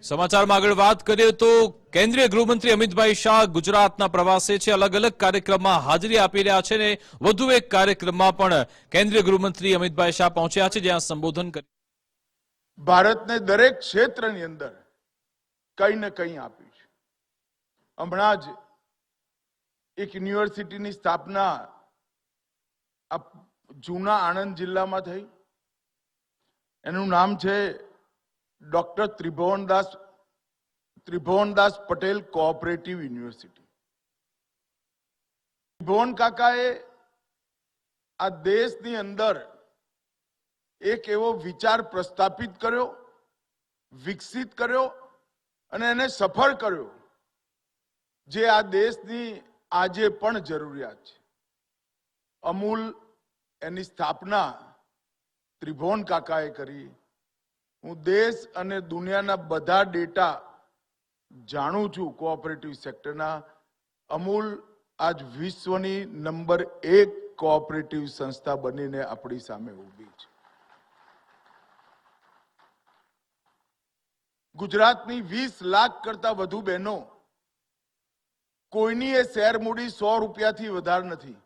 સમાચારમાં આગળ વાત કરીએ તો કેન્દ્રીય ગૃહમંત્રી અમિતભાઈ શાહ ગુજરાતના પ્રવાસે છે। અલગ અલગ કાર્યક્રમમાં હાજરી આપી રહ્યા છે ને વધુ એક કાર્યક્રમમાં પણ કેન્દ્રીય ગૃહમંત્રી અમિતભાઈ શાહ પહોંચ્યા છે જ્યાં સંબોધન કર્યું। ભારતને દરેક ક્ષેત્રની અંદર કઈ ને કઈ આપ્યું છે। હમણાં જ એક યુનિવર્સિટીની સ્થાપના જૂના આણંદ જિલ્લામાં થઈ। એનું નામ છે doctor Tribhuvandas Patel cooperative university. Tribhuvan કાકાએ આ દેશની અંદર એક એવો વિચાર પ્રસ્થાપિત કર્યો, વિકસિત કર્યો અને એને સફળ કર્યો જે આ દેશની આજે પણ જરૂરિયાત છે। અમૂલ એની સ્થાપના ત્રિભુવન કાકાએ કરી। હું દેશ અને દુનિયાના બધા ડેટા જાણું છું કોઓપરેટિવ સેક્ટરના। અમૂલ આજ વિશ્વની નંબર 1 કોઓપરેટિવ સંસ્થા બનીને આપણી સામે ઊભી છે। ગુજરાતની 20 લાખ કરતા વધુ બહેનો કોઈની એ શેર મૂડી 100 રૂપિયાથી વધારે નથી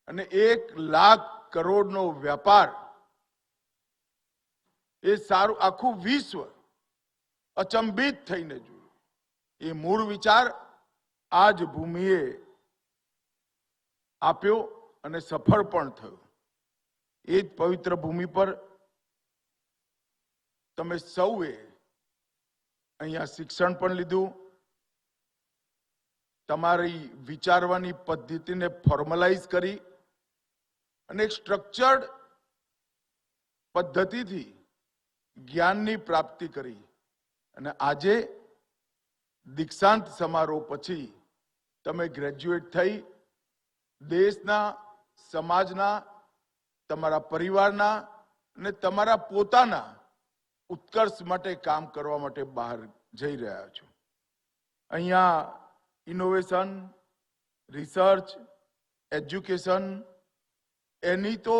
અને 1 લાખ કરોડનો વ્યાપાર એ સારું આખું વિશ્વ અચંબિત થઈને જોયું। એ મૂળ વિચાર આજ ભૂમિએ આપ્યો અને સફળ પણ થયો। એ જ પવિત્ર ભૂમિ પર તમે સૌએ અહીંયા શિક્ષણ પણ લીધું, તમારી વિચારવાની પદ્ધતિને ફોર્મલાઇઝ કરી અને એક સ્ટ્રક્ચર્ડ પદ્ધતિથી જ્ઞાનની પ્રાપ્તિ કરી અને આજે દીક્ષાંત સમારોહ પછી તમે ગ્રેજ્યુએટ થઈ દેશના, સમાજના, તમારા પરિવારના અને તમારા પોતાના ઉત્કર્ષ માટે કામ કરવા માટે બહાર જઈ રહ્યા છો। અહીંયા ઇનોવેશન, રિસર્ચ, એજ્યુકેશન એની તો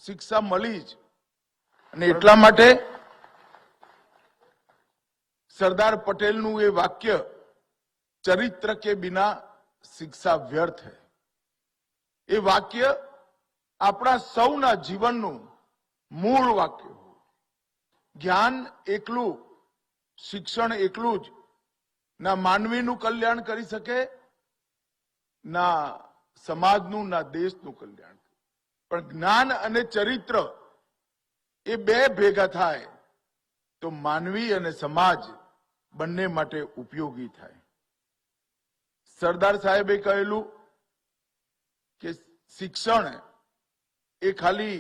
શિક્ષા મળી જ અને એટલા માટે સરદાર પટેલનું એ વાક્ય ચરિત્ર કે બિના શિક્ષા વ્યર્થ है, એ વાક્ય આપણા સૌના જીવનનું મૂળ વાક્ય। જ્ઞાન એકલું, શિક્ષણ એકલું જ ના માનવીનું કલ્યાણ કરી શકે, ના સમાજનું, ના દેશનું કલ્યાણ, પણ જ્ઞાન અને ચરિત્ર એ બે ભેગા થાય તો માનવી અને સમાજ બંને માટે ઉપયોગી થાય। સરદાર સાહેબે કહેલું કે શિક્ષણ એ ખાલી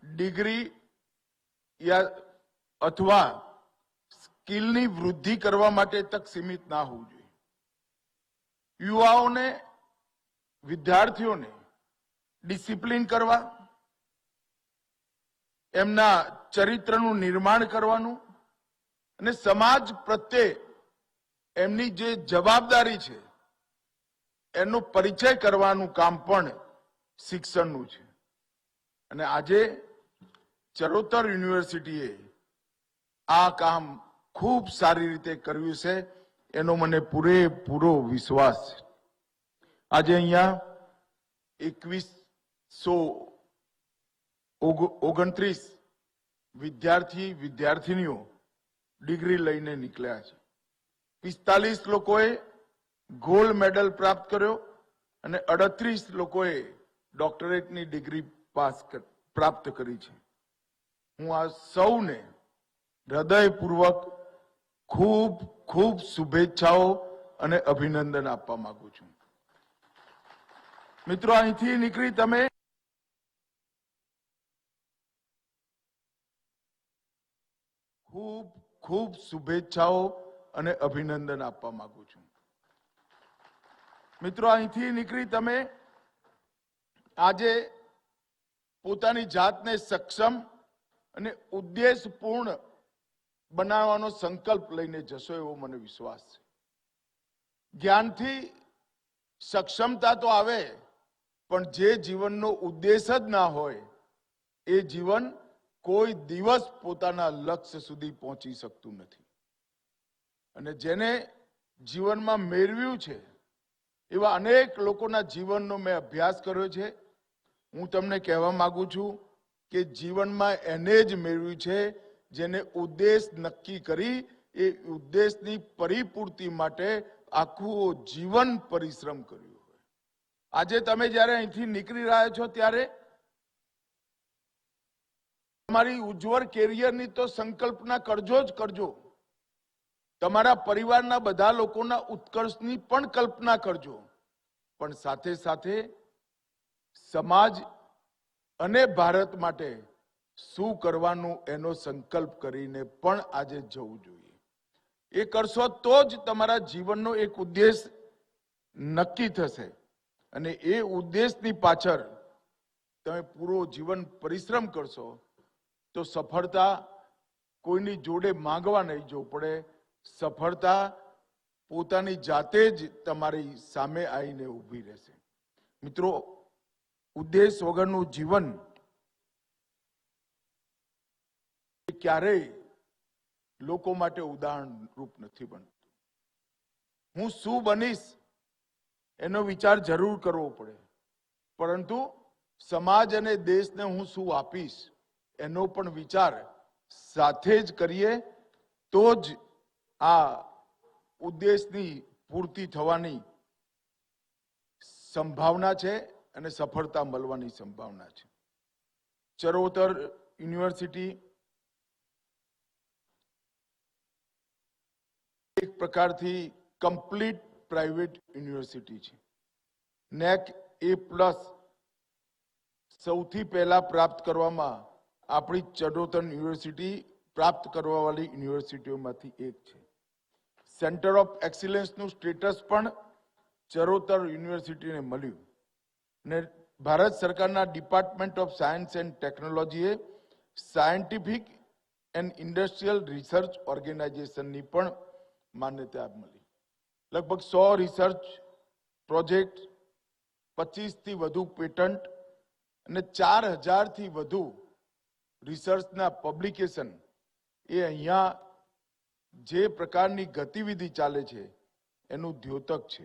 ડિગ્રી યા અથવા સ્કિલની વૃદ્ધિ કરવા માટે તક સીમિત ના હોવું જોઈએ। યુવાઓને, વિદ્યાર્થીઓને ડિસિપ્લિન કરવા, એમના ચરિત્રનું નિર્માણ કરવાનું અને સમાજ પ્રત્યે એમની જે જવાબદારી છે એનો પરિચય કરવાનું કામ પણ શિક્ષણનું છે। અને આજે ચરોતર યુનિવર્સિટીએ આ કામ ખૂબ સારી રીતે કર્યું છે એનો મને પૂરેપૂરો વિશ્વાસ છે। આજે અહીંયા 2129 વિદ્યાર્થીનીઓ ડિગ્રી લઈને નીકળ્યા છે। 45 લોકોએ ગોલ્ડ મેડલ પ્રાપ્ત કર્યો અને 38 લોકોએ ડોક્ટરેટની ડિગ્રી પ્રાપ્ત કરી છે। હું આ સૌને હૃદયપૂર્વક ખૂબ ખૂબ શુભેચ્છાઓ અને અભિનંદન આપવા માંગુ છું। મિત્રો, અહીંથી નીકળી તમે ખૂબ ખૂબ શુભેચ્છાઓ અને અભિનંદન આપવા માંગુ છું। મિત્રો, અહીંથી નીકળી તમે આજે પોતાની જાતને સક્ષમ અને ઉદ્દેશપૂર્ણ બનાવવાનો સંકલ્પ લઈને જશો એવો મને વિશ્વાસ છે। જ્ઞાનથી સક્ષમતા તો આવે પણ જે જીવનનો ઉદ્દેશ જ ના હોય એ જીવન કોઈ દિવસ પોતાના લક્ષ્ય સુધી પહોંચી શકતું નથી. અને જેને જીવનમાં મેળવ્યું છે એવા અનેક લોકોના જીવનનો મેં અભ્યાસ કર્યો છે. હું તમને કહેવા માંગુ છું કે જીવનમાં એને જ મેળવ્યું છે જેને ઉદ્દેશ નક્કી કરી એ ઉદ્દેશની પરિપૂર્તિ માટે આખું જીવન પરિશ્રમ કર્યું હોય. આજે તમે જ્યારે અહીંથી નીકળી રહ્યા છો ત્યારે તમારી ઉજ્જવળ કેરિયરની તો સંકલ્પના કરજો જ કરજો. તમારા પરિવારના બધા લોકોના ઉત્કર્ષની પણ કલ્પના કરજો. પણ સાથે સાથે સમાજ અને ભારત માટે શું કરવાનું એનો સંકલ્પ કરીને પણ આજે જવું જોઈએ. એ કરશો તો જ તમારા જીવનનો એક ઉદ્દેશ નક્કી થશે અને એ ઉદ્દેશની પાછળ તમે પૂરો જીવન પરિશ્રમ કરશો તો સફળતા કોઈની જોડે માંગવા નહીં જવું પડે. સફળતા પોતાની જાતે જ તમારી સામે આવીને ઊભી રહેશે. મિત્રો, ઉદ્દેશ વગરનું જીવન ક્યારેય લોકો માટે ઉદાહરણ રૂપ નથી બનતું. હું શું બનીશ એનો વિચાર જરૂર કરવો પડે, પરંતુ સમાજ અને દેશને હું શું આપીશ એનો પણ વિચાર સાથે જ કરીએ તો જ આ ઉદ્દેશની પૂર્તિ થવાની સંભાવના છે અને સફળતા મળવાની સંભાવના છે. ચરોતર યુનિવર્સિટી એક પ્રકારથી કમ્પ્લીટ પ્રાઇવેટ યુનિવર્સિટી છે. નેક A+ સૌથી પહેલા પ્રાપ્ત કરવામાં આપણી ચરોતર યુનિવર્સિટી પ્રાપ્ત કરવા વાળી યુનિવર્સિટીઓમાંથી એક છે. સેન્ટર ઓફ એક્સિલન્સનું સ્ટેટસ પણ ચરોતર યુનિવર્સિટીને મળ્યું અને ભારત સરકારના ડિપાર્ટમેન્ટ ઓફ સાયન્સ એન્ડ ટેકનોલોજીએ સાયન્ટિફિક એન્ડ ઇન્ડસ્ટ્રીયલ રિસર્ચ ઓર્ગેનાઇઝેશનની પણ માન્યતા મળી. લગભગ 100 રિસર્ચ પ્રોજેક્ટ, 25થી વધુ પેટન્ટ અને 4000થી વધુ રિસર્ચના પબ્લિકેશન એ અહીંયા જે પ્રકારની ગતિવિધિ ચાલે છે એનું દ્યોતક છે.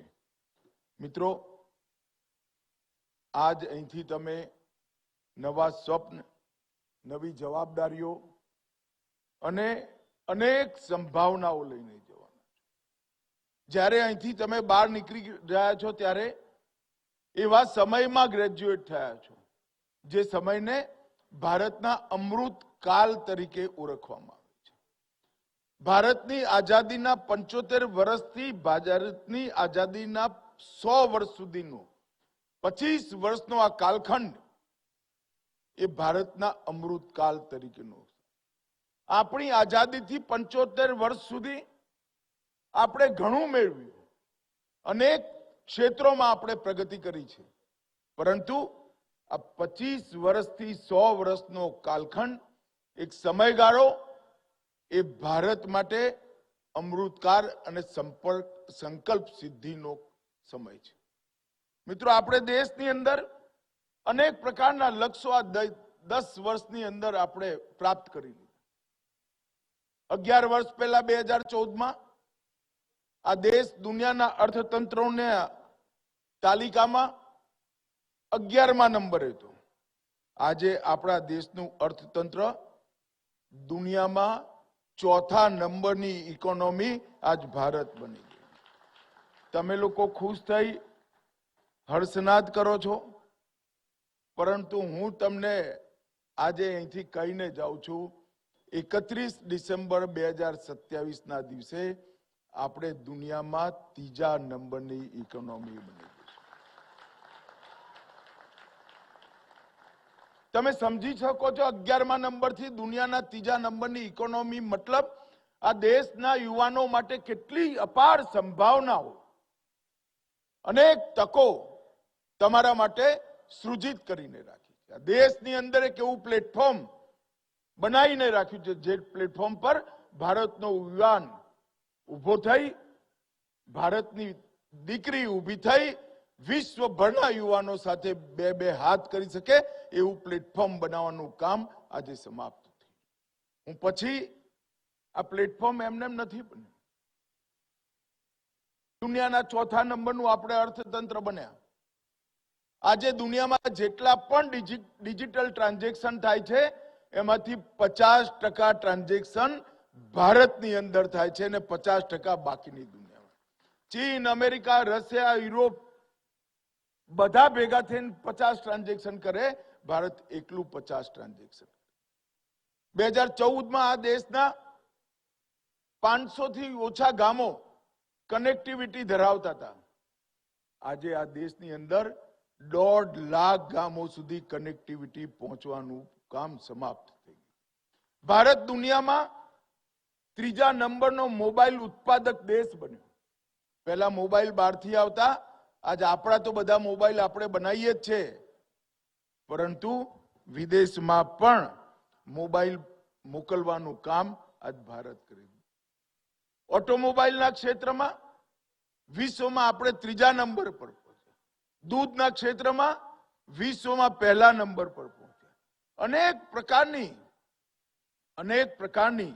મિત્રો, આજ અહીંથી તમે નવા સ્વપ્ન, નવી જવાબદારીઓ અને અનેક સંભાવનાઓ લઈને જવાના છો. જ્યારે અહીંથી તમે બહાર નીકળી રહ્યા છો ત્યારે એવા સમયમાં ગ્રેજ્યુએટ થયા છો જે સમયને ભારતના અમૃત કાળ તરીકે ઓળખવામાં આવે છે. ભારતની આઝાદીના 75 વર્ષથી ભારતની આઝાદીના 100 વર્ષ સુધીનો 25 વર્ષનો આ કાલખંડ એ ભારતના અમૃતકાળ તરીકેનો. આપણી આઝાદીથી 75 વર્ષ સુધી આપણે ઘણું મેળવ્યું, અનેક ક્ષેત્રોમાં આપણે પ્રગતિ કરી છે, પરંતુ આ 25 વર્ષથી 100 વર્ષનો કાલખંડ એક સમયગાળો એ ભારત માટે અમૃતકાળ અને સંકલ્પ સિદ્ધિનો સમય છે. મિત્રો, આપણે દેશની અંદર અનેક પ્રકારના લક્ષ્યો આ 10 વર્ષની અંદર આપણે પ્રાપ્ત કરી લીધા. 11 વર્ષ પહેલા 2014માં આ દેશ દુનિયાના અર્થતંત્રોને તાલિકામાં 11મા નંબરે હતો. આજે આપણા દેશનું અર્થતંત્ર દુનિયામાં 4થા નંબરની ઇકોનોમી આજ ભારત બની ગઈ. તમે લોકો ખુશ થઈ હર્ષનાદ કરો છો, પરંતુ હું તમને આજે અહીંથી કહીને જાઉં છું, 31 ડિસેમ્બર 2027ના દિવસે આપણે દુનિયામાં 3જા નંબરની ઇકોનોમી બની ગઈ. તમે સમજી શકો છો 11મા નંબરથી દુનિયાના 3જા નંબરની ઇકોનોમી મતલબ આ દેશના યુવાનો માટે કેટલી અપાર સંભાવનાઓ, અનેક તકો તમારા માટે સૃજિત કરીને રાખી છે. દેશની અંદર એક એવું પ્લેટફોર્મ બનાવીને રાખ્યું છે જે પ્લેટફોર્મ પર ભારતનો યુવાન ઉભો થઈ, ભારતની દીકરી ઊભી થઈ વિશ્વભરના યુવાનો સાથે બે હાથ કરી શકે એવું પ્લેટફોર્મ બનાવવાનું કામ આજે સમાપ્ત. હું પછી આ પ્લેટફોર્મ એમને નથી બન્યું. દુનિયાના ચોથા નંબરનું આપણે અર્થતંત્ર બન્યા. આજે દુનિયામાં જેટલા પણ ડિજિટલ ટ્રાન્ઝેક્શન થાય છે એમાંથી 50% ટ્રાન્ઝેક્શન ભારતની અંદર થાય છે અને 50% બાકીની દુનિયામાં. ચીન, અમેરિકા, રશિયા, યુરોપ બધા ભેગા થઈને 50 ટ્રાન્ઝેક્શન કરે, ભારત એકલું 50 ટ્રાન્ઝેક્શન. 2014માં આ દેશના 500 થી ઓછા ગામો કનેક્ટિવિટી ધરાવતા હતા. આજે આ દેશની અંદર 1.5 લાખ ગામો સુધી કનેક્ટિવિટી પહોંચવાનું કામ સમાપ્ત થઈ ગયું. ભારત દુનિયામાં ત્રીજા નંબરનો મોબાઈલ ઉત્પાદક દેશ બન્યો. પહેલા મોબાઈલ બહારથી આવતા, આજે આપણા તો બધા મોબાઈલ આપણે બનાવીએ જ છે, પરંતુ વિદેશમાં પણ મોબાઈલ મોકલવાનું કામ આજ ભારત કરે. ઓટોમોબાઈલના ક્ષેત્રમાં વિશ્વમાં આપણે ત્રીજા નંબર પર પહોંચ્યા. દૂધના ક્ષેત્રમાં વિશ્વમાં પહેલા નંબર પર પહોંચ્યા. અનેક પ્રકારની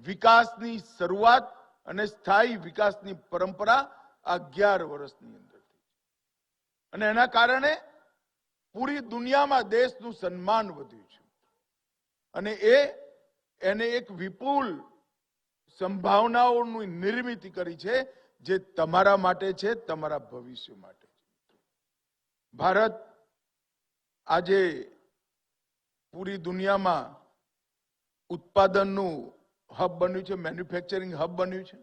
વિકાસની શરૂઆત અને સ્થાયી વિકાસની પરંપરા 11 વર્ષની અંદર થઈ છે. અને એના કારણે પૂરી દુનિયામાં દેશનું સન્માન વધ્યું છે. અને એને એક વિપુલ સંભાવનાઓની નિર્મિત કરી છે, જે તમારા માટે છે, તમારા ભવિષ્ય માટે છે. ભારત આજે પૂરી દુનિયામાં ઉત્પાદનનું હબ બન્યું છે, મેન્યુફેક્ચરિંગ હબ બન્યું છે.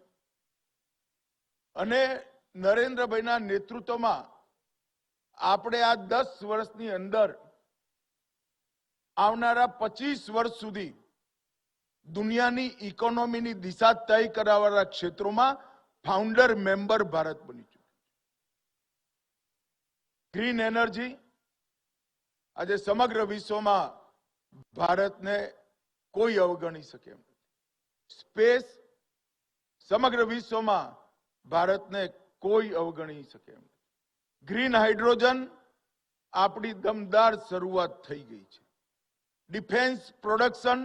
અને નરેન્દ્રભાઈના નેતૃત્વમાં આપણે આ 10 વર્ષની અંદર આવનારા 25 વર્ષ સુધી દુનિયાની ઇકોનોમીની દિશા તય કરાવવાના ક્ષેત્રોમાં ફાઉન્ડર મેમ્બર ભારત બની ચૂક્યું. ગ્રીન એનર્જી આજે સમગ્ર વિશ્વમાં ભારતને કોઈ અવગણી શકે એમ નથી. સ્પેસ સમગ્ર વિશ્વમાં ભારતને કોઈ અવગણી શકે એમ નથી. ગ્રીન હાઇડ્રોજન આપણી દમદાર શરૂઆત થઈ ગઈ છે. ડિફેન્સ પ્રોડક્શન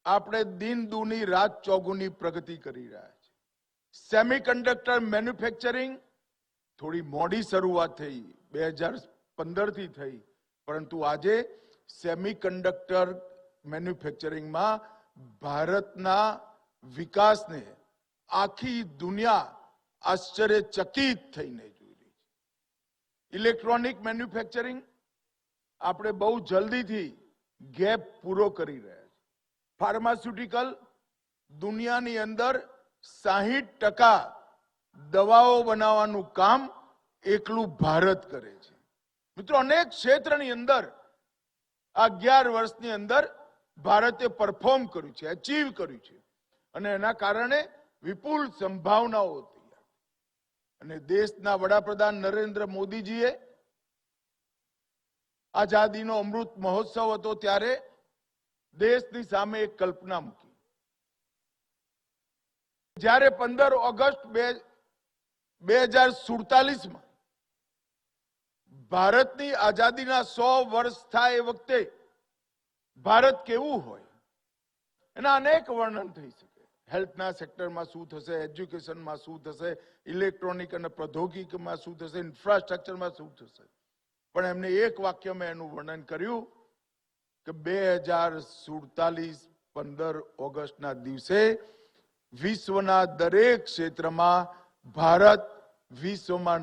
આપણે દિન દુની રાત ચોગુની પ્રગતિ કરી રહ્યા છે. સેમિકન્ડક્ટર મેન્યુફેક્ચરિંગ થોડી મોડી શરૂઆત થઈ, 2015 થી થઈ, પરંતુ આજે સેમિકન્ડક્ટર મેન્યુફેક્ચરિંગમાં ભારતના વિકાસને આખી દુનિયા આશ્ચર્યચકિત થઈને જોઈ રહી છે. ઇલેક્ટ્રોનિક મેન્યુફેક્ચરિંગ આપણે બહુ જલ્દીથી ગેપ પૂરો કરી રહ્યા છે. ફાર્માસ્યુટિકલ દુનિયાની અંદર 60% દવાઓ બનાવવાનું કામ એકલું ભારત કરે છે. મિત્રો, અનેક ક્ષેત્રની અંદર આ 11 વર્ષની અંદર ભારતે પરફોર્મ કર્યું છે, અચીવ કર્યું છે. અને એના કારણે વિપુલ સંભાવનાઓ તૈયાર. અને દેશના વડાપ્રધાન નરેન્દ્ર મોદીજીએ આઝાદીનો અમૃત મહોત્સવ હતો ત્યારે દેશની સામે એક કલ્પના મૂકી. જ્યારે 15 ઓગસ્ટ 2047માં ભારતની આઝાદીના 100 વર્ષ થાય એ વખતે ભારત કેવું હોય, એના અનેક વર્ણન થઈ શકે. હેલ્થના સેક્ટરમાં શું થશે, એજ્યુકેશનમાં શું થશે, ઇલેક્ટ્રોનિક અને પ્રૌદ્યોગિકમાં શું થશે, ઇન્ફ્રાસ્ટ્રક્ચરમાં શું થશે. પણ એમને એક વાક્યમાં એનું વર્ણન કર્યું કે 2047 15 ઓગસ્ટના દિવસે વિશ્વના દરેક ક્ષેત્રમાં ભારત વિશ્વમાં